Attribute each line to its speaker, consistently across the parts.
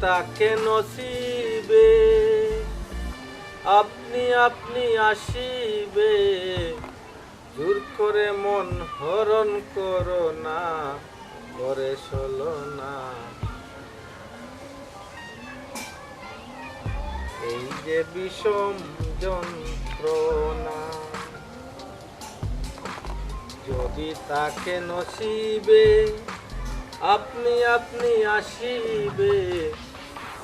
Speaker 1: তাকে নসিবে আপনি আপনি আসিবে জোর করে মন হরণ করো না করে চলো না এই যে বিষম যন্ত্রণা যদি তাকে নসিবে আপনি আপনি আসিবে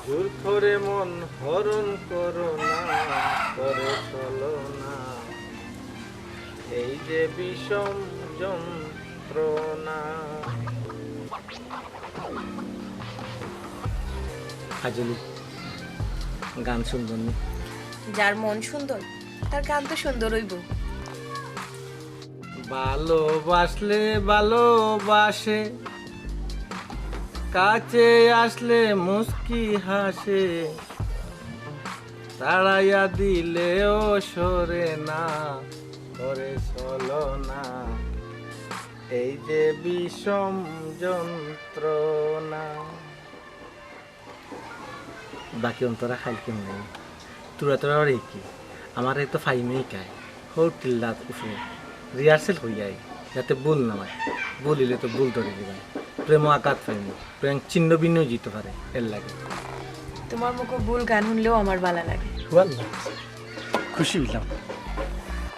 Speaker 1: জোর করে মন হরণ করো না করে চলো না এই যে বিষম যন্ত্রণা আজলি গান সুন্দর নি
Speaker 2: যার মন সুন্দর তার গান তো সুন্দর হইব
Speaker 1: ভালোবাসলে ভালোবাসে কাছে আসলে মুস্কি হাসে তাড়াইয়া দিলেও সরে না করে চলো না এই যে বিষম যন্ত্রণা বাকি অন্তরা খাইল কেমন তোরা তোরা কি আমার এই তো ফাইমেই খায় হোটেল রাত উঠে রিহার্সেল হয়ে যায় যাতে ভুল না হয় বলিলে তো ভুল ধরে দিবে প্রেম আঘাত প্রেম প্রেম ছিন্ন ভিন্ন যেতে পারে এর লাগে
Speaker 2: তোমার মুখে ভুল গান শুনলেও আমার ভালো লাগে
Speaker 1: খুশি হইলাম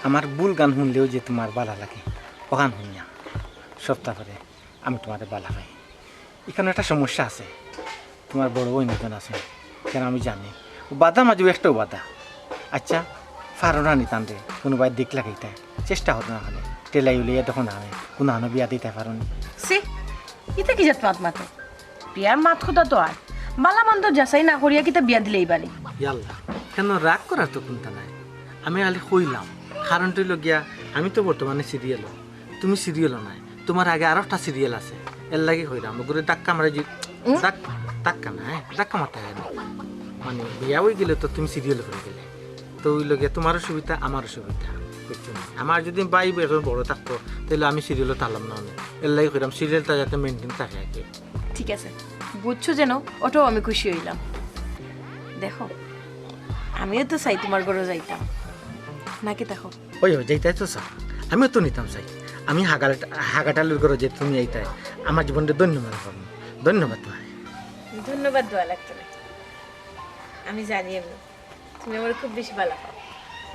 Speaker 1: আমার ভুল গান শুনলেও যে তোমার ভালো লাগে ও গান শুনিয়া সপ্তাহ পরে আমি তোমার ভালো পাই এখানে একটা সমস্যা আছে তোমার বড় বই নতুন আছে কেন আমি জানি বাধা মাঝেও একটাও বাধা আচ্ছা ফারো না নিতাম রে কোনো ভাই দেখলা এইটা চেষ্টা হতো না হলে টেলাই উলিয়া তখন আমি কোনো আনো বিয়া দিতে পারো নি
Speaker 2: সে ইতে কি যাত মাত মাতে বিয়ার মাত খোদা তো আর বালা মন্দ যাচাই না করিয়া কিতা বিয়া দিলেই বালি
Speaker 1: ইয়াল্লা কেন রাগ করার তো কোনটা নাই আমি আলে কইলাম কারণটা হইল গিয়া আমি তো বর্তমানে সিরিয়ালও তুমি সিরিয়ালও নাই তোমার আগে আরো একটা সিরিয়াল আছে এর লাগে কইলাম ওগুলো ধাক্কা মারে যে ধাক্কা না হ্যাঁ ধাক্কা মারতে হয় না মানে বিয়া হয়ে গেলে তো তুমি সিরিয়াল করে গেলে তো ওই লগে তোমারও সুবিধা আমারও সুবিধা আমার যদি বাই বেরো বড় থাকতো তাহলে আমি সিরিয়ালও তালাম না এর লাগে কইলাম সিরিয়ালটা যাতে মেনটেন থাকে আর কি
Speaker 2: ঠিক আছে বুঝছো যেন ওটাও আমি খুশি হইলাম দেখো আমিও তো চাই তোমার ঘরে যাইতাম নাকি দেখো
Speaker 1: ওই যাইতাই তো স্যার আমিও তো নিতাম চাই আমি হাগাটালুর ঘরে যে তুমি এইটাই আমার জীবনটা ধন্যবাদ পাবো ধন্যবাদ তোমার
Speaker 2: ধন্যবাদ দেওয়া লাগতো না আমি জানি এমনি তুমি আমার খুব বেশি ভালো পাও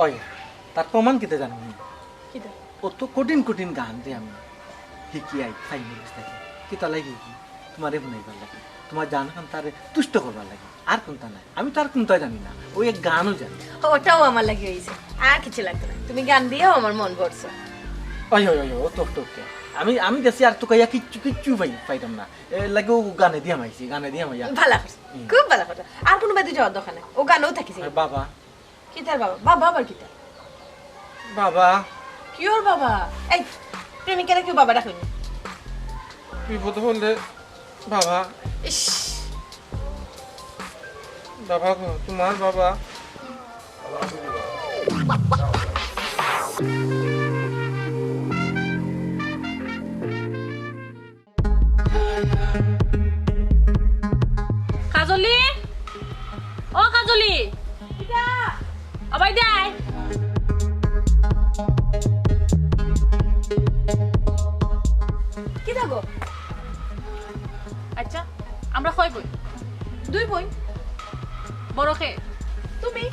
Speaker 1: ওই তার প্রমাণ কিতে জানো
Speaker 2: কি তো
Speaker 1: কত কঠিন কঠিন গান যে আমি শিখি আই খাই মিলিস থাকি কি তালাই শিখি তোমারে শুনাইবার লাগে তোমার জান খান তারে তুষ্ট করবার লাগে আর কোনটা নাই আমি তো আর কোনটা জানি না ওই এক গানও জানি
Speaker 2: ওটাও আমার লাগে হয়েছে আর কিছু লাগতো না তুমি গান দিয়েও আমার মন ভরছো
Speaker 1: ওই ওই ওই ও তো আমি গেছি আর তো কাইয়া কিচ্ছু কিচ্ছু পাইতাম না লাগে ও গানে দিয়ে মাইছি গানে দিয়ে মাইয়া
Speaker 2: ভালো খুব ভালো কথা আর কোনো বাদে যাওয়ার দোকানে ও গানও থাকিছে
Speaker 1: বাবা
Speaker 2: কি তার বাবা বাবা আবার কি তার
Speaker 1: বাবা
Speaker 2: কি ওর বাবা এই প্রেমিকেরা কেউ বাবা ডাকেনি
Speaker 1: বিপদ হলে বাবা
Speaker 2: ইস
Speaker 1: বাবা তোমার বাবা
Speaker 3: কাজলি ও কাজলি আবাই দেয়
Speaker 2: কি থাকো
Speaker 3: আচ্ছা আমরা কয় বই
Speaker 2: দুই বই
Speaker 3: বড় খে
Speaker 2: তুমি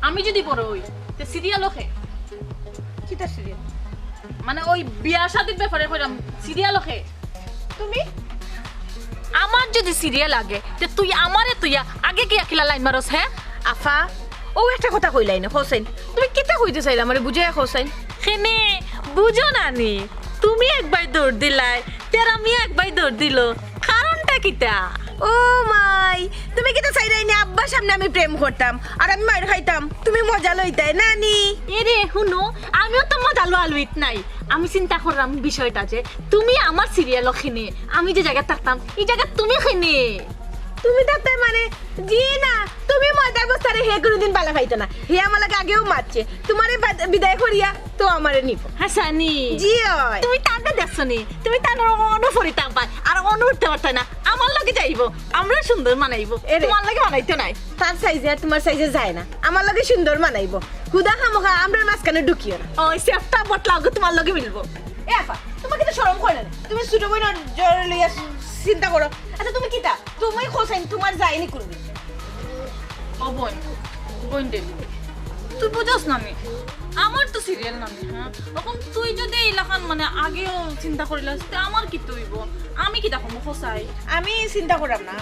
Speaker 3: আমি যদি বড় হই তে সিরিয়াল খে
Speaker 2: কি তার সিরিয়াল
Speaker 3: মানে ওই বিয়া শাদির ব্যাপারে কইলাম সিরিয়াল খে
Speaker 2: তুমি
Speaker 3: আমার যদি সিরিয়াল আগে তে তুই আমারে তুই আগে কি আকিলা লাইন মারস হ্যাঁ
Speaker 2: আফা ও একটা কথা কইলাই না হোসেন তুমি কিতা কইতে চাইলা আমারে বুঝাই হোসেন
Speaker 3: খেনে বুঝো নানি তুমি একবার দৌড় দিলাই তের আমি একবার দৌড় দিল কারণটা কিটা
Speaker 2: ও মাই তুমি কিতা চাইলাই না আব্বার সামনে আমি প্রেম করতাম আর আমি মার খাইতাম তুমি মজা লইতাই নানি
Speaker 3: এরে শুনো আমিও তো মজা আলুইত নাই আমি চিন্তা করলাম বিষয়টা যে তুমি আমার সিরিয়াল খেনে আমি যে জায়গা থাকতাম এই জায়গা তুমি খেনে
Speaker 2: তুমি থাকতে মানে জি না তুমি মজার বস্তারে হে কোনোদিন বালা খাইতো না হে আমার লাগে আগেও মারছে তোমারে বিদায় করিয়া তো আমারে নিব
Speaker 3: হাসানি
Speaker 2: জি হয়
Speaker 3: তুমি তাকে দেখ আসনি তুমি তার অনুফরি থাকবা আর অনুরতে পারতে না আমার লগে যাইবো আমরা সুন্দর মানাইবো তোমার লগে মানাইতো নাই
Speaker 2: তার সাইজে আর তোমার সাইজে যায় না আমার লগে সুন্দর মানাইবো হুদা খামোখা আমরা মাঝখানে ঢুকিও না
Speaker 3: ওই সেফটা বটলা তোমার লগে মিলবো
Speaker 2: এ আপা তোমাকে তো শরম করে না তুমি ছোট বোন জ্বর লইয়া চিন্তা করো আচ্ছা তুমি কিতা তুমি খোসাইন তোমার যায়নি করবি
Speaker 3: ও বোন বোন দেবী তুই বুঝোস না আমি আমার তো সিরিয়াল নামে হ্যাঁ এখন তুই যদি এলাকান মানে আগেও চিন্তা করিলাস তে আমার কি তুইব আমি কি দেখো খোসাই
Speaker 2: আমি চিন্তা করাম না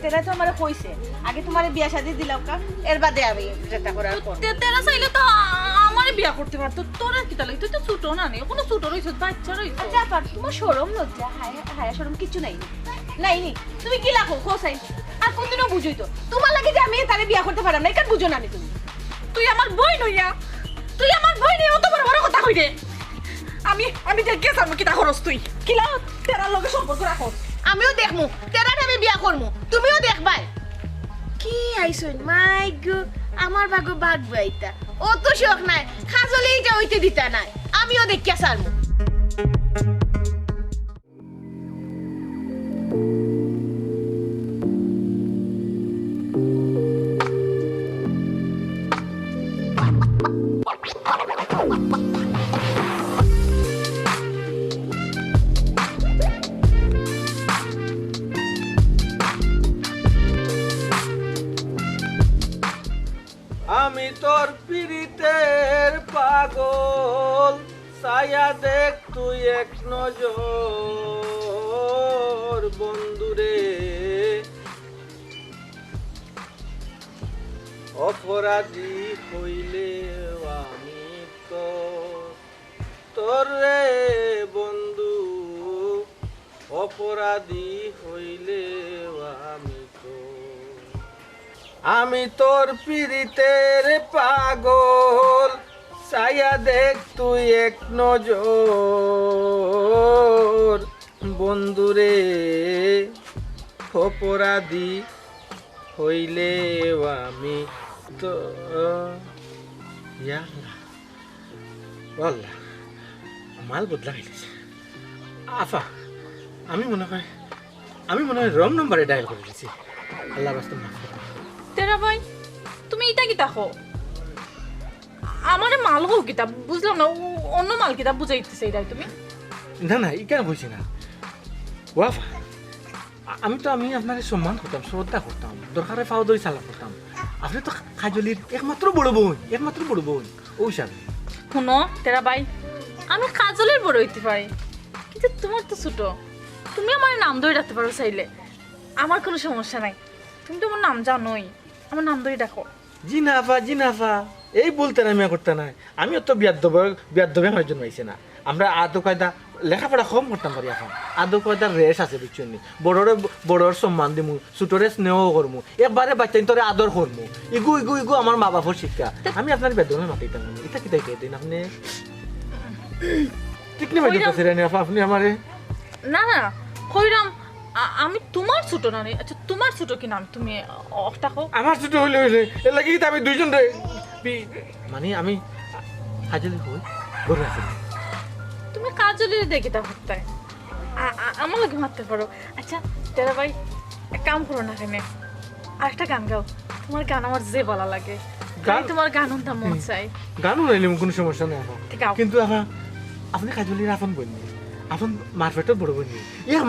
Speaker 2: তেরা তো আমার কইছে আগে তোমার বিয়া শাদি দিলাও কা এর বাদে আমি চিন্তা করার পর
Speaker 3: তেরা চাইলে তো আমার বিয়া করতে পারতো তোরা কি তাহলে তুই তো ছোট না নে কোনো ছোট রইছ বাচ্চা রইছ
Speaker 2: আচ্ছা আপা তোমার শরম লজ্জা হায়া শরম কিছু নাই নাই নি তুমি কি লাখো খোসাই আর কোনদিনও বুঝুই তো তোমার লাগে যে আমি তারে বিয়া করতে পারাম না এটা বুঝো না তুমি
Speaker 3: তুই আমার বই নইয়া তুই আমার বই নিয়ে অত বড় বড় কথা কই রে আমি দেখে সামনে কিটা খরচ তুই কিলা তেরা লগে সম্পর্ক রাখো
Speaker 2: আমিও দেখমু তেরা আমি বিয়া করমু তুমিও দেখবাই কি আইছুন মাই গো আমার ভাগো বাগ বাইতা ও তো শখ নাই খাজলেই যা হইতে দিতা নাই আমিও দেখিয়া সারমু
Speaker 1: আমি তোর পিরিতের পাগল ছায়া দেখ তুই এক নজর বন্ধুরে অপরাধী হইলে আমি তো তোর রে বন্ধু অপরাধী হইলে আমি তোর পিরিতের পাগল ছায়া দেখ তুই এক নজর বন্ধুরে অপরাধী হইলে আমি তো বল্লা মাল বদলা হইতেছে আফা আমি মনে হয় রং নম্বরে ডায়াল করে দিয়েছি আল্লাহ বাস্তব না
Speaker 3: তেরা ভাই তুমি এটা কি দেখো আমারে মাল গো কিতা বুঝলাম না অন্য মাল কিতা বুঝাইতেছে এটাই তুমি
Speaker 1: না না এই কেন বলছি না ওয়াফা আমি আপনার সম্মান করতাম শ্রদ্ধা করতাম দরকারে ফাও দই চালা করতাম আপনি তো খাজলির একমাত্র বড় বোন ও হিসাবে
Speaker 3: শুনো তেরা ভাই আমি কাজলের বড় হইতে পারি কিন্তু তোমার তো ছোট তুমি আমার নাম ধরে রাখতে পারো চাইলে আমার কোনো সমস্যা নাই তুমি তো আমার নাম জানোই আমার নাম ধরে ডাকো
Speaker 1: জিনাফা এই বলতে আমি করতে নাই আমিও তো বিয়াদ্দবে আমার জন্য হয়েছে না আমরা আদৌ কায়দা লেখাপড়া কম করতাম পারি এখন আদৌ কায়দার রেস আছে বুঝছেন নি বড়োর সম্মান দিমু ছোটরে স্নেহ করমু একবারে বাচ্চা তোরে আদর করমু ইগু আমার মা বাবার শিক্ষা আমি আপনার বেদনে মাতিতাম এটা কি তাই দিন আপনি ঠিক নেই আপনি আমারে
Speaker 3: না কইরাম আমি তোমার ছোট না রে আচ্ছা তোমার ছোট কি নাম তুমি ডাকো
Speaker 1: আমার ছোট হইলে এর লাগি আমি দুইজন মানে আমি হাজলি হই গরু আছে
Speaker 3: তুমি কাজলের দেখি তা হতে আমার লাগে মারতে পারো আচ্ছা তেরা ভাই এক কাম করো না কেন আরেকটা গান গাও তোমার গান আমার যে ভালো লাগে তোমার গান শুনতে মন চাই
Speaker 1: গানও নাইলে কোনো সমস্যা নেই কিন্তু আপনি কাজলির আপন বলনি আপন মারফেটও বড় বলনি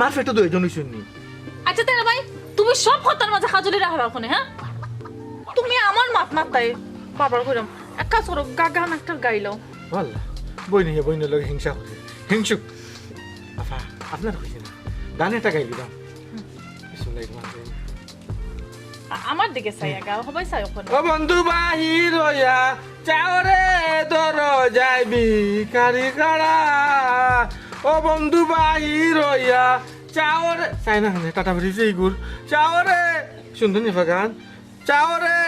Speaker 1: মারফেটও দুইজন শুননি
Speaker 3: আচ্ছা তেরা ভাই তুমি সব কথার মাঝে কাজলি রাখা ওখানে হ্যাঁ তুমি আমার মাত তাই বাবার কইরাম এক কাজ করো গান একটা গাইলো
Speaker 1: বললা বইনি লোক হিংসুক আফা আপনার হয়েছে না গান একটা গাইলি দাম
Speaker 3: আমার দিকে চাই গাও সবাই চাই ওখানে
Speaker 1: ও বন্ধু বাহির হইয়া চাওরে দর যাইবি কারি কাড়া ও বন্ধু বাহির হইয়া চাওরে চাই না টাটা বেরিয়েছে ইগুর চাওরে শুনতে নিফা গান চাওরে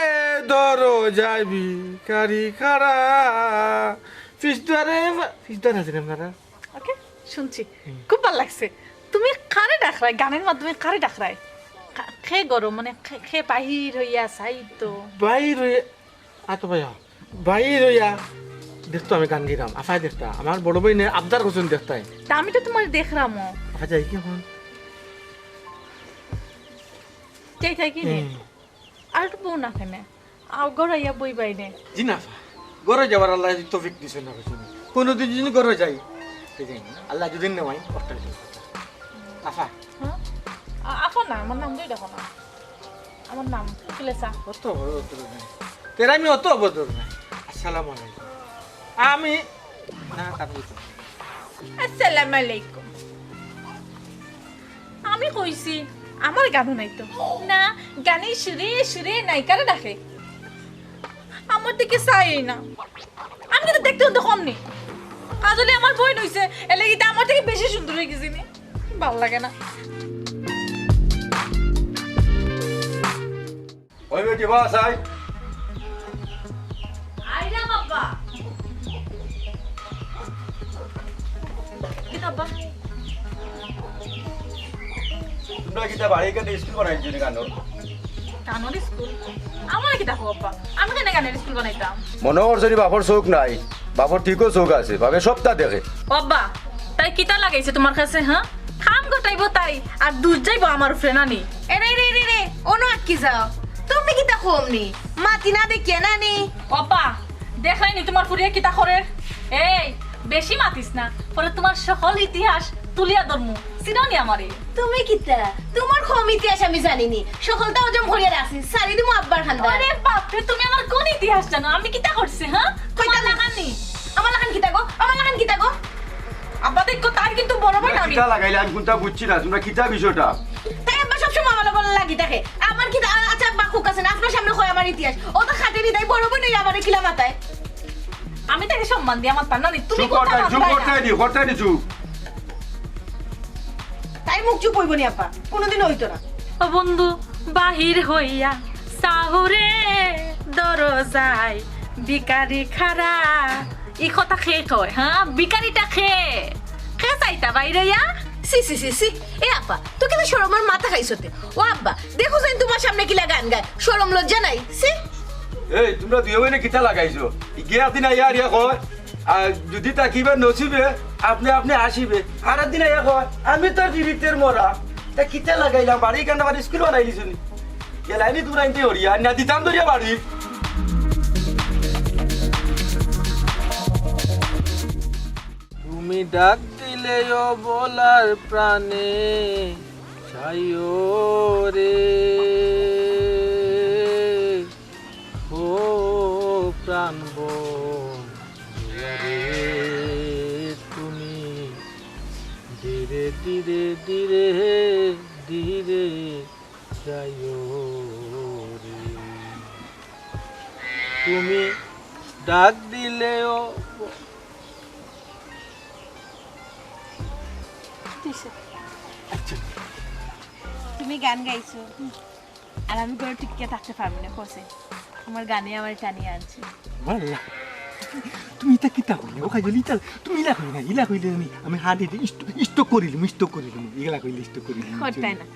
Speaker 1: দর যাইবি কারি কাড়া ফিসদার আছে আপনারা
Speaker 3: ওকে শুনছি খুব ভালো লাগছে তুমি কারে ডাকরাই গানের মাধ্যমে কারে ডাকরাই খে গরম মানে খে বাহির হইয়া চাই তো
Speaker 1: বাইর হইয়া আতো ভাইয়া বাইর হইয়া দেখতো আমি গান গিরাম আফাই দেখতা আমার বড় ভাই নে আবদার করছেন দেখতাই
Speaker 3: তা আমি তো তোমার দেখলাম
Speaker 1: আফা যাই কি এখন
Speaker 3: যাই থাকি নে আর একটু বউ না কেন গড়াইয়া বই বাইনে
Speaker 1: জি না আফা ঘরে যাবার আল্লাহ তৌফিক দিছেন না কিছু কোনোদিন যদি ঘরে যাই যাই না আল্লাহ যদি নেওয়াই কষ্ট আফা
Speaker 3: হ্যাঁ আফা না আমার নাম দিয়ে দেখো না আমার নাম কিলেসা
Speaker 1: অত অবদর নাই তেরা আমি অত অবদর নাই আসসালামু আলাইকুম আমি না কাবি
Speaker 3: আসসালামু আলাইকুম আমি কইছি আমার গান নাই তো না গানে সুরে সুরে নায়িকারা ডাকে আমার দিকে চাই না আমি তো দেখতে তো কম নেই আসলে আমার বই নইছে এলে কি আমার থেকে বেশি সুন্দর হয়ে গেছি নি ভালো লাগে না
Speaker 4: ওই বেটি বাস আই
Speaker 3: আইরা বাবা কি বাবা
Speaker 4: তোমরা কিতা বাড়ি কেটে স্কুল বানাইছো নি কানো
Speaker 3: কানোর স্কুল আমার কি দেখো বাবা আমি কেন গানের স্কুল বানাইতাম
Speaker 4: মনে করছো নি বাপর চোখ নাই বাপর ঠিকও চোখ আছে ভাবে সপ্তাহ দেখে
Speaker 3: বাবা তাই কিতা লাগাইছে তোমার কাছে হ্যাঁ খাম গোটাইব তাই আর দুধ যাইব আমার উপরে নানি
Speaker 2: এরে রে রে রে ওনো আটকি যাও তুমি কি তা কমনি মাতি না দেখিয়ে না নি
Speaker 3: বাবা দেখলাইনি তোমার ফুরিয়ে কিতা করে এই বেশি মাতিস না পরে তোমার সকল ইতিহাস তুলিয়া ধরমু সিনানি আমারে
Speaker 2: তুমি কি তা তোমার কম ইতিহাস আমি জানিনি সকলটা ওজম ভরিয়া রাখছি সারি দিমু আব্বার খান্দা
Speaker 3: আরে বাপ রে তুমি আমার কোন ইতিহাস জানো আমি কিতা করছি হ্যাঁ কইতা লাগানি
Speaker 2: আমার লাগান কিতা গো আমার লাগান কিতা গো
Speaker 3: আব্বা দেখো তার কিন্তু বড় ভাই আমি
Speaker 4: কিতা লাগাইলে আমি কোনটা বুঝছি না তোমরা কিতা বিষয়টা
Speaker 2: তাই আব্বা সবসময় আমার লগল লাগি থাকে আমার কি আচ্ছা আব্বা খুক আছে না আপনার সামনে কয় আমার ইতিহাস ও তো খাটেনি তাই বড় বোন আমার কিলা মাথায়
Speaker 3: আমি তাকে সম্মান দিই আমার পান্নানি তুমি
Speaker 4: চুপ
Speaker 3: কথা
Speaker 4: করতে নি চুপ
Speaker 2: তাই মুখ চুপ হইব নি আব্বা কোনোদিন হইতো না
Speaker 3: ও বন্ধু বাহির হইয়া সাহুরে দরজায় বিকারি খারা ই কথা খেয়ে কয় হ্যাঁ বিকারিটা খেয়ে চাইতা বাইরে
Speaker 2: সি সি সি সি এ আব্বা তুই কিন্তু শরমের মাথা খাইছতে ও আব্বা দেখো যাই তোমার সামনে কিলা গান গায় শরম লজ্জা নাই সি
Speaker 4: এই তোমরা দুই বইনে কিতা লাগাইছো গিয়া দিন ইয়ার ইয়া কয় আর যদি তাকিবে নসিবে আপনি আপনি আসিবে আর দিন ইয়া কয় আমি তোর বিরিতের মরা তা কিতা লাগাইলাম বাড়ি কান্না বাড়ি স্কুল বানাইলিছ নি এলাইনি তোমরা ইনতে হরিয়া না দিতাম দরিয়া বাড়ি
Speaker 1: তুমি ডাক দিলে ও বলার প্রাণে ছাইও রে ও প্রাণ রে তুমি ধীরে ধীরে ধীরে ধীরে ছাইও রে তুমি ডাক দিলে ও
Speaker 2: তুমি গান গাইছো আর আমি করে টিকে থাকতে পারবো না কসে আমার গানে আমার টানিয়ে আনছে
Speaker 1: মাল্লা তুমি এটা কিতা কইলে ও খাইলি চল তুমি ইলা কইলে না ইলা কইলে আমি হাতে স্টক করিলাম ইগলা কইলে স্টক করিলাম
Speaker 2: হটাই না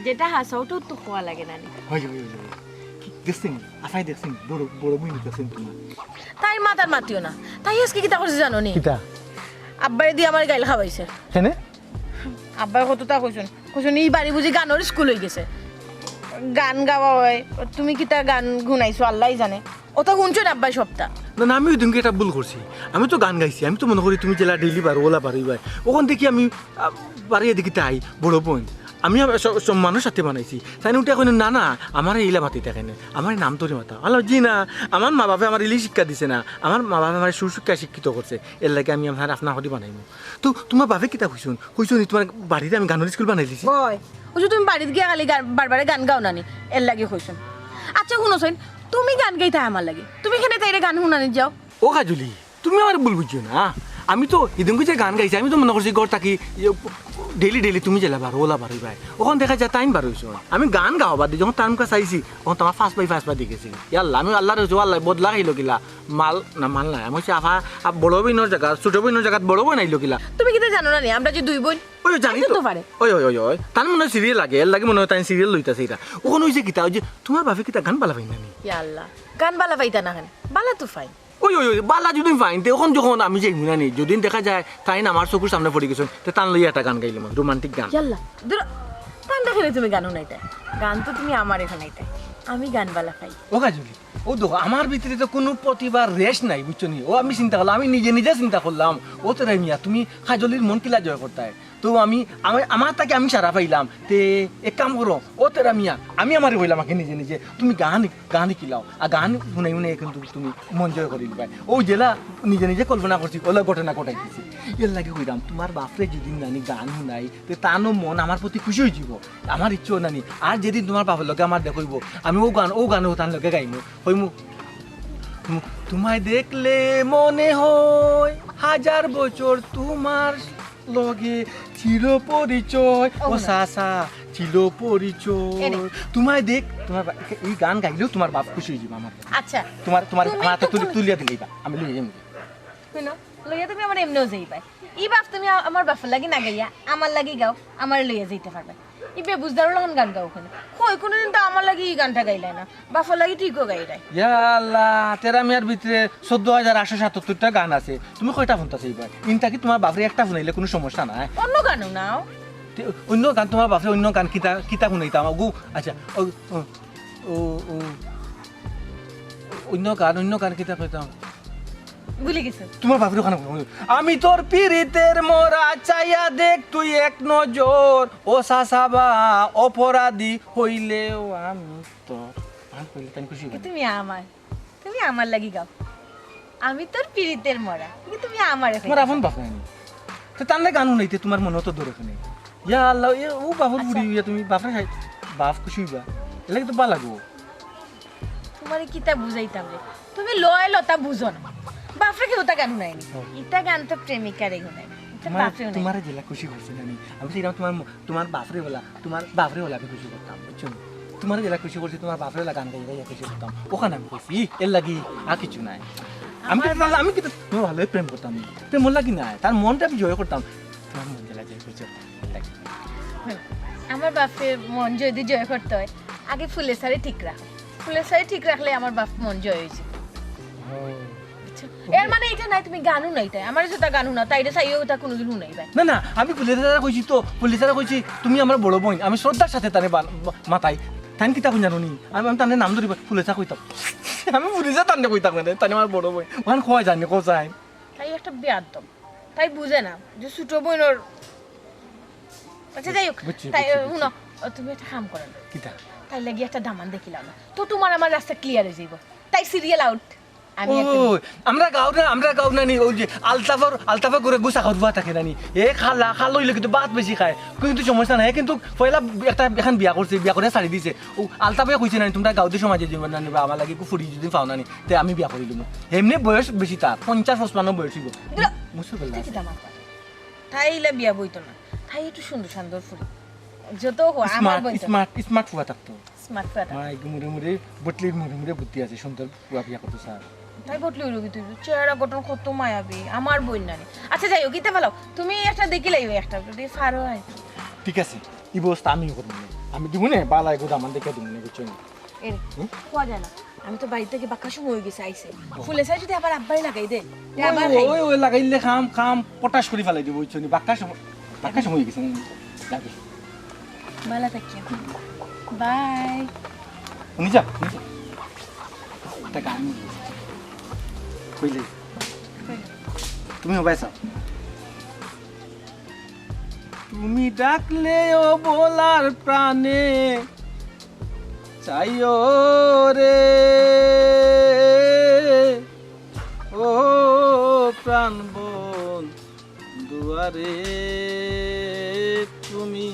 Speaker 2: যেটা হাসাওটাও তো খোয়া লাগে না
Speaker 1: হয় দেখছেন আফাই দেখছেন বড় বড় বই দেখছেন তোমার
Speaker 2: তাই মাতার মাতিও না তাই আজকে কিতা করছে জানো নি
Speaker 1: কিতা
Speaker 2: আব্বাই দিয়ে আমার গাইল খাওয়াইছে
Speaker 1: হেনে
Speaker 2: আব্বাই কতটা কইছেন এই বাড়ি বুঝি গানের স্কুল হয়ে গেছে গান গাওয়া হয় তুমি কিতা গান গুনাইছো আল্লাহই জানে ওটা শুনছো না আব্বাই সবটা
Speaker 1: না না আমি ওই দিনকে একটা ভুল করছি আমি তো গান গাইছি আমি তো মনে করি তুমি জেলা ডেইলি বার ওলা বাড়ি ওখান থেকে আমি বাড়িয়ে দেখি তাই বড় বোন আমি মানুষ সাথে বানাইছি তাই উঠে এখন না না আমার ইলা মাতি থাকে না আমার নাম তোরে মাতা আলো জি না আমার মা বাবা আমার ইলি শিক্ষা দিছে না আমার মা বাবা আমার সুশিক্ষা শিক্ষিত করছে এর লাগে আমি আমার আপনা হদি বানাইমু তো তোমার বাবে কিতা কইছুন তোমার বাড়িতে আমি গানের স্কুল বানাই দিছি
Speaker 2: বয় ওই যে তুমি বাড়িতে গিয়ে খালি বারবারে গান গাও নানি এর লাগে কইছুন আচ্ছা শুনোছেন তুমি গান গাইতে আমার লাগে তুমি এখানে তাইরে গান শুনানি যাও
Speaker 1: ও কাজলি তুমি আমার ভুল বুঝছো না আমি তো এদিনকে যে গান গাইছি আমি তো মনে করছি গড় থাকি ডেইলি তুমি জেলা বার ওলা বাড়ি ভাই ওখান দেখা যায় টাইম বার হয়েছো আমি গান গাওয়া বাদ দিই যখন টাইম কাছে আইসি তখন তোমার ফার্স্ট বাই দেখেছি ইয়াল্লা আমি আল্লাহ রয়েছো আল্লাহ বদলা খাইলো কিলা মাল নাই আমি হচ্ছে আফা বড় বইনের জায়গা ছোট বইনের জায়গাত বড় বই নাইলো কিলা
Speaker 2: তুমি কিতা জানো না নি আমরা যে দুই বোন
Speaker 1: ওই জানি তো
Speaker 2: পারে
Speaker 1: ওই তার মনে হয় সিরিয়াল লাগে এর লাগে মনে হয় তাই সিরিয়াল লইতাছে এটা ওখানে হয়েছে কিতা ওই যে তোমার বাপে কিতা গান বালা পাই না
Speaker 2: ইয়া আল্লাহ গান বালা পাইতা না কেন বালা তো ফাইন
Speaker 1: ও ওই ওই ওই বালা যদি ফাইন তখন যখন আমি যাই মুনা নি যদি দেখা যায় তাই না আমার চকুর সামনে পড়ে গেছেন তো তান লইয়া একটা গান গাইলাম রোমান্টিক গান
Speaker 2: ইয়াল্লা দূর গান দেখালে তুমি গানও নাইতে গান তো তুমি আমার এখানে নাইতে আমি গান বালা খাই
Speaker 1: ও কাজলি ও দেখো আমার ভিতরে তো কোনো প্রতিবার রেস্ট নাই বুঝছো নি ও আমি চিন্তা করলাম আমি নিজে নিজে চিন্তা করলাম ও তো রে মিয়া তুমি কাজলির মন কিলা জয় করতে তো আমার তাকে আমি সারা পাইলাম তে এক কাম করো ও তেরা মিয়া আমি আমার বললাম আমাকে নিজে নিজে তুমি গান কিলাও আর গান শুনে শুনে কিন্তু তুমি মন জয় করে দিবাই ও জেলা নিজে নিজে কল্পনা করছি ওলা ঘটনা ঘটাইতেছি এর লাগে কইলাম তোমার বাপরে যেদিন নানি গান শুনাই তো তানো মন আমার প্রতি খুশি হয়ে যাব আমার ইচ্ছেও নানি আর যেদিন তোমার বাপের লগে আমার দেখইব আমি ও গানও তার লগে গাইমু হইমু তোমায় দেখলে মনে হয় 1000 বছর তোমার লগে ছিল পরিচয় ও সাসা ছিল পরিচয় তোমায় দেখ তোমার এই গান গাইলেও তোমার বাপ খুশি হয়ে যাবে আমার
Speaker 2: আচ্ছা
Speaker 1: তোমার হাতে তুলিয়া দিলেইবা আমি লইয়া যাবো
Speaker 2: শুনো লইয়া তুমি আমার এমনিও যাইবা ই বাপ তুমি আমার বাপের লাগি না গাইয়া আমার লাগি গাও আমার লইয়া যাইতে পারবে ইবে বুঝদারও লাগন গান গাও ওখানে কই কোনদিন তো আমার লাগি এই গানটা গাইলে না বাপের লাগি ঠিকও গাইলাই
Speaker 1: ইয়া আল্লাহ তেরা মিয়ার ভিতরে 14877টা গান আছে তুমি কয়টা শুনতাছ এইবার ইনটা কি তোমার বাপরে একটা শুনাইলে কোনো সমস্যা নাই
Speaker 2: অন্য গানও নাও
Speaker 1: অন্য গান তোমার বাপরে অন্য গান কিতা শুনাইতাম গু আচ্ছা ও অন্য গান কিতা কইতাম
Speaker 2: ভুলে গেছো
Speaker 1: তোমার বাপরে ওখানে আমি তোর পিরিতের মোরা চাইয়া দেখ তুই এক নজর ও সাসাবা অপরাধী হইলেও আমি তোর খুশি
Speaker 2: তুমি আমার লাগি গাও আমি তোর পিরিতের মরা তুমি আমার
Speaker 1: তোমার আপন বাপ নাই তো তাহলে গান শুনাইতে তোমার মনে তো দূরে শুনে ইয়া আল্লাহ ও বাপর বুড়ি তুমি বাপরে খাই বাপ খুশি হইবা এলাকি তো বা লাগবো
Speaker 2: তোমার কিতা বুঝাইতাম রে তুমি লয় লতা বুঝো না বাপরে কি ওটা গান শুনাইনি ইটা গান তো প্রেমিকারে শুনাই
Speaker 1: তোমার জেলা খুশি করছি না আমি সেরকম তোমার বাপরে বলা আমি খুশি করতাম বুঝছো তোমার জেলা খুশি করছি তোমার বাপরে গান গাইয়া খুশি করতাম ওখানে আমি কইছি এর লাগি আর কিছু নাই আমি কিন্তু তোমার ভালোই প্রেম করতাম প্রেম লাগি নাই তার মনটা আমি জয় করতাম তোমার মন জেলা জয় করছো
Speaker 2: আমার বাপের মন যদি জয় করতে হয় আগে ফুলের সারি ঠিক রাখ ফুলের সারি ঠিক রাখলে আমার বাপ মন জয় হয়েছে এর মানে এটা নাই তুমি গানও নাই তাই আমার যেটা গানও না তাইরে চাইও ওটা কোনোদিন শুনাই ভাই
Speaker 1: না আমি পুলিশেরা কইছি তো পুলিশেরা কইছি তুমি আমার বড় বোন আমি শ্রদ্ধার সাথে তারে মাতাই তাই কিতা কোন জানো নি আমি তানে নাম ধরিব পুলিশা কইতাম আমি পুলিশা তানে কইতাম না তাই আমার বড় বোন ওখান খোয়া জানি কোথায়
Speaker 2: তাই একটা বেয়াদব তাই বুঝে না যে ছোট বোনের আচ্ছা যাই হোক তাই শুনো তুমি একটা কাম করো না
Speaker 1: কিতা
Speaker 2: তাই লাগি একটা দামান দেখিলাম না তো তোমার আমার রাস্তা ক্লিয়ার হয়ে যাইব তাই সিরিয়াল আউট
Speaker 1: আমরা গাও না নি ওই যে আলতাফা করে গুছা খাওয়া থাকে না নি এ খাল হইলে কিন্তু ভাত বেশি খায় কিন্তু সমস্যা নাই কিন্তু পয়লা একটা এখন বিয়া করছে বিয়া করে ছাড়ি দিছে ও আলতাফাই কইছে না তোমরা গাঁওতে সমাজে জীবন না নিবা আমার লাগে ফুড়ি যদি পাও না নি তে আমি বিয়া করিলাম এমনি বয়স বেশি তার 50-55 বয়স হইব
Speaker 2: তাইলে বিয়া বইতো না তাই একটু সুন্দর ফুরি যত আমার
Speaker 1: স্মার্ট ফুয়া থাকতো
Speaker 2: স্মার্ট ফুয়া
Speaker 1: মাই মুড়ে বটলির মুড়ে বুদ্ধি আছে সুন্দর ফুয়া বিয়া করতে স্যার
Speaker 2: তাই বটলি রবি তুই চেহারা গঠন কত মায়াবী আমার বই না আচ্ছা যাই হোক ইতে ভালো তুমি একটা দেখিলাই একটা যদি ফারো হয়
Speaker 1: ঠিক আছে এই বস্তা আমি করব আমি দিব না বালাই গোদা মান দেখে দিব না বুঝছো না
Speaker 2: এর কোয়া জানা আমি তো বাড়ি থেকে বাক্কা সময় হয়ে গেছে আইছে ফুলে চাই যদি আবার আব্বাই লাগাই দে আবার
Speaker 1: ওই লাগাইলে খাম পটাশ করে ফেলাই দিব বুঝছো না বাক্কা সময় হয়ে গেছে লাগে
Speaker 2: ভালো থাকিও বাই
Speaker 1: নিজা তা গান কইলে তুমি হবে চাও তুমি ডাকলেও বলার প্রাণে চাইও রে ও প্রাণ বোন দুয়ারে তুমি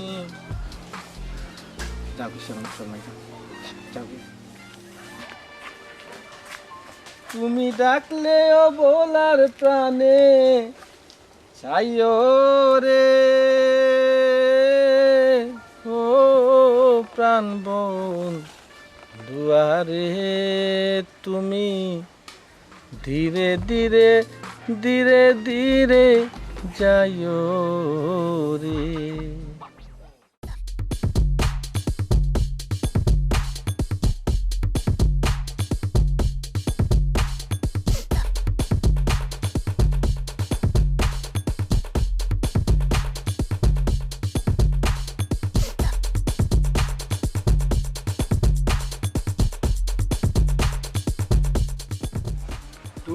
Speaker 1: তুমি ডাকলেও বলার প্রাণে চাইও রে ও প্রাণ বোন দুয়ারে তুমি ধীরে ধীরে ধীরে ধীরে যাইও রে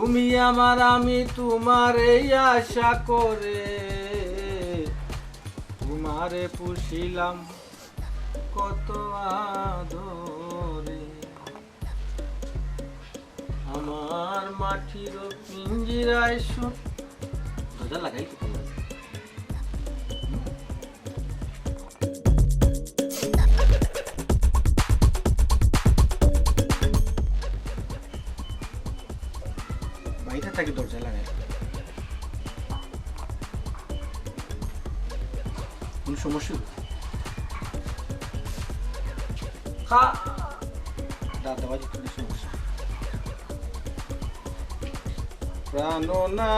Speaker 1: তুমি আমার আমি তোমার এই আশা করে তোমারে পুষিলাম কত আদরে আমার মাটির পিঞ্জিরায় সুখ দরজা লাগাই কি করলাম বাইরে থাকি দরজা লাগাই কোন সমস্যা খা দাদা বাজি কোন সমস্যা প্রাণনাথ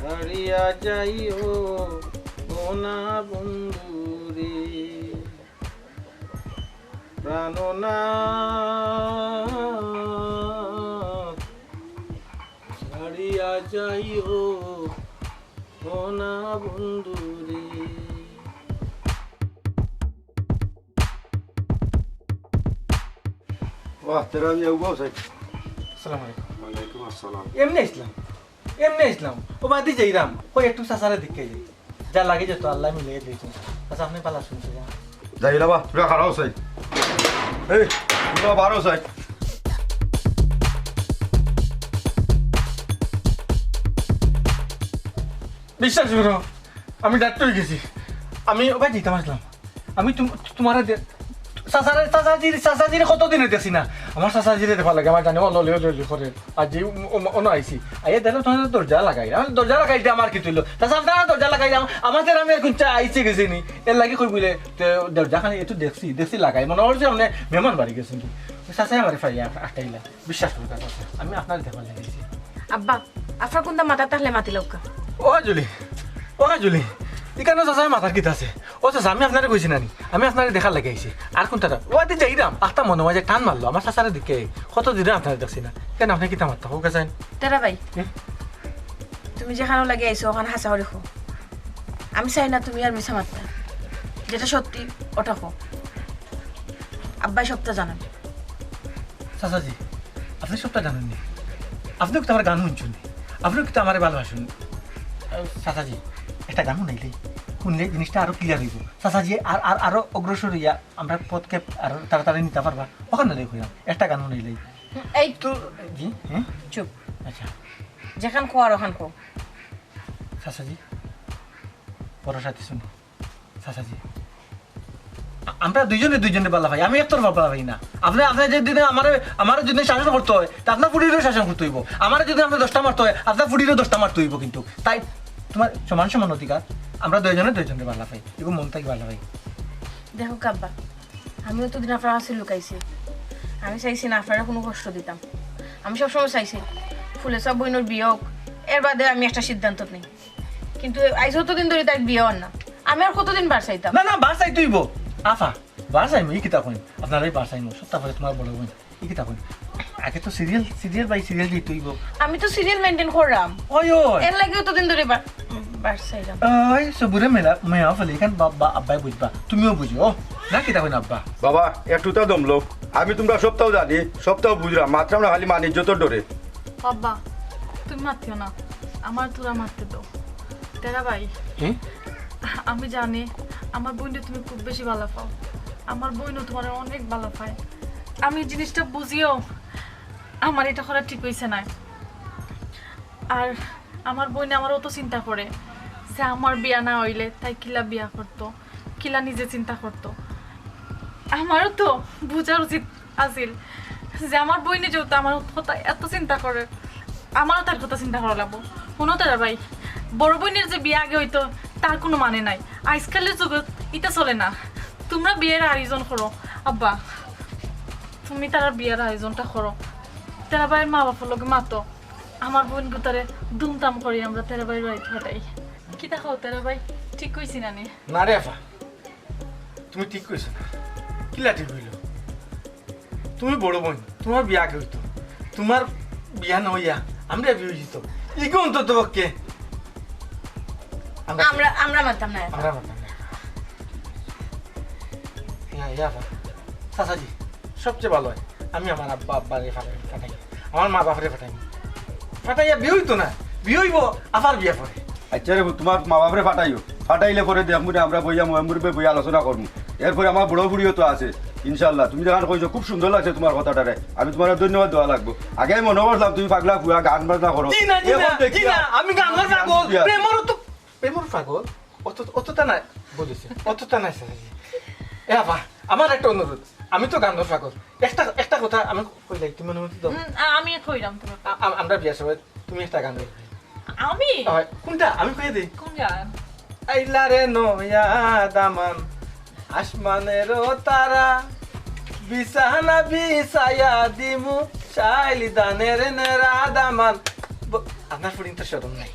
Speaker 1: ছাড়িয়া যাইও কোনা বন্ধুরে প্রাণনাথ ছাড়িয়া যাইও কোনা বন্ধুরে
Speaker 4: বাহ তেরা আমি উবাও সাই
Speaker 1: আসসালামু আলাইকুম
Speaker 4: ওয়ালাইকুম আসসালাম
Speaker 1: এমনি ইসলাম ও বাদি যাইরাম ওই একটু সাসারে দিকে যাই যা লাগে যেত আল্লাহ মিলিয়ে দিয়েছেন আচ্ছা আপনি পালা শুনছে যা
Speaker 4: যাইলা বা তোরা খারাও সাই এই তোরা বারো সাই
Speaker 1: বিশ্বাস করো আমি ডাক্তার হয়ে গেছি আমি ওখানে যেতাম আসলাম আমি তোমার চাচাজিরে কতদিনে দেখছি না আমার চাচাজিরে দেখা লাগে আমার জানি অলি করে আজি অন্য আইসি আইয়া দেখো তোমার দরজা লাগাই দরজা লাগাই দিয়ে আমার কি তুইল তাছাড়া আপনারা দরজা লাগাই আমাদের আমি এখন আইসি গেছি নি এর লাগে কই বলে দরজা খানি একটু দেখছি লাগাই মনে হচ্ছে আপনি মেহমান বাড়ি গেছেন কি চাচাই আমার ফাইয়া আটাইলা বিশ্বাস করি আমি আপনার দেখা লেগেছি
Speaker 2: আব্বা আপনার কোনটা মাথা তাহলে মাতি লৌকা
Speaker 1: ও জুলি এখানে চাচা মাথার কিতা আছে ও চাচা আমি আপনারে কইছি নানি আমি আপনারে দেখার লাগে আইছি আর কোনটা ও আদি যাইরাম আস্তা মনে হয় যে টান মারলো আমার চাচারে দিকে কত দিনে আপনারে দেখছি না কেন আপনি কিতা মারতা হোক চাইন
Speaker 2: তেরা ভাই তুমি যেখানে লাগে আইছো ওখানে হাসা রেখো আমি চাই না তুমি আর মিছা মারতা যেটা সত্যি ওটা কো আব্বাই সবটা জানান
Speaker 1: চাচাজি আপনি সবটা জানেননি আপনিও কিন্তু আমার গান শুনছেন আপনিও কিন্তু আমার ভালোবাসুন চাচাজি একটা গান শুনলে জিনিসটা আরো ক্লিয়ার হইব চাচাজি আরো অগ্রসর হইয়া আমরা পথকে আরো তাড়াতাড়ি নিতে পারবা ওখানে হইলাম একটা গান শুনাইলেই
Speaker 2: এই
Speaker 1: তো জি হ্যাঁ
Speaker 2: চুপ
Speaker 1: আচ্ছা
Speaker 2: যেখান খো আর ওখান খো
Speaker 1: চাচাজি বড় সাথে শুনি চাচাজি আমরা দুইজনে বালা ভাই আমি একতর বালা ভাই না আপনার যদি আমার যদি শাসন করতে হয় তা আপনার ফুটিরও শাসন করতে হইব আমার যদি আপনার 10টা মারতে হয় আপনার ফুটিরও 10টা মারতে হইব কিন্তু তাই তোমার সমান অধিকার আমরা দুইজনে বালা ভাই এবং মন তাই বালা ভাই
Speaker 2: দেখো কাব্বা আমিও তো দিন আপনার কাছে লুকাইছি আমি চাইছি না আপনারা কোনো কষ্ট দিতাম আমি সবসময় চাইছি ফুলে সব বইনোর বিয়ে হোক এর বাদে আমি একটা সিদ্ধান্ত নেই কিন্তু আজ কতদিন ধরে তার বিয়ে হন না আমি আর কতদিন বার চাইতাম
Speaker 1: না বার চাই তুইব আফা বার চাইম এই কিতা কইন আপনার এই বার চাইম সত্তা করে তোমার বড় বোন এই কিতা কইন আগে তো সিরিয়াল বাই সিরিয়াল দিই তুইব
Speaker 2: আমি তো সিরিয়াল মেইনটেইন করলাম
Speaker 1: ওই
Speaker 2: এর লাগে কতদিন ধরে বার চাইলাম
Speaker 1: ওই সবুরে মেয়া ফেলে এখান বাবা আব্বাই বুঝবা তুমিও বুঝো না কিতা কইন আব্বা
Speaker 4: বাবা একটুটা দমলো আমি তোমরা সপ্তাহ জানি সপ্তাহ বুঝলাম মাত্র আমরা খালি মানিজ্য তোর ডরে
Speaker 3: আব্বা তুমি মারতিও না আমার তোরা মারতে দাও তেরা ভাই আমি জানি আমার বোনকে তুমি খুব বেশি ভালো পাও আমার বোনও তোমার অনেক ভালো পায় আমি জিনিসটা বুঝিও আমার এটা করা ঠিক হয়েছে না আর আমার বোনে আমার অত চিন্তা করে যে আমার বিয়া না হইলে তাই কিলা বিয়া করতো কিলা নিজে চিন্তা করতো আমারও তো বোঝার উচিত আছিল যে আমার বোনে যেহেতু আমার কথা এত চিন্তা করে আমারও তার কথা চিন্তা করা লাগবো শোনো তারা ভাই বড় বোনের যে বিয়ে আগে হইতো তার কোনো মানে নাই আজকালের যুগত এটা চলে না তোমরা বিয়ের আয়োজন করো আব্বা তুমি তারা বিয়ের আয়োজনটা করো তেরা ভাইয়ের মা বাবার লোকে মাতো আমার বোন গুতারে ধুমধাম করি আমরা তেরা ভাইয়ের বাড়িতে ফাটাই কি দেখাও তেরা ভাই ঠিক কইছি না নি
Speaker 1: না রে আফা তুমি ঠিক কইছো না কি লাঠি হইল তুমি বড় বোন তোমার বিয়া আগে হইতো তোমার বিয়া না হইয়া আমরা বিয়ে হইতো ইগো অন্তত পক্ষে
Speaker 2: আমরা মানতাম না
Speaker 1: আমরা মানতাম না চাচাজি সবচেয়ে ভালো হয় আমি আমার আব্বা আব্বারে ফাটাই আমার মা বাপরে ফাটাইয়া বিয়ে হইতো না বিয়ে হইব আবার বিয়ে পড়ে
Speaker 4: আচ্ছা রে তোমার মা বাপরে ফাটাইও ফাটাইলে পরে দেখবো আমরা বইয়া মুরবে বইয়া আলোচনা করবো এরপরে আমার বড় বুড়িও তো আছে ইনশাল্লাহ তুমি যখন কইছো খুব সুন্দর লাগছে তোমার কথাটারে আমি তোমার ধন্যবাদ দেওয়া লাগবো আগে আমি মনে করলাম তুমি পাগলা পুরা গান বাজনা করো
Speaker 1: আমি গানের পাগল প্রেমর পাগল অতটা নাই বলেছি অতটা নাই স্যার এ বাবা আমার একটা অনুরোধ আমি তো গানের পাগল একটা কথা আমি কইলাই তুমি অনুমতি দাও
Speaker 3: আমি কইলাম তুমি
Speaker 1: আমরা বিয়ার সময় তুমি একটা গান গাইবে
Speaker 3: আমি
Speaker 1: কোনটা আমি কইয়ে দিই
Speaker 3: কোন গান
Speaker 1: আইলা রে নয়া দামান আসমানের তারা বিছানা বিছায়া দিমু চাইলি দানের নেরা দামান আপনার ফুডিং তো সরম নাই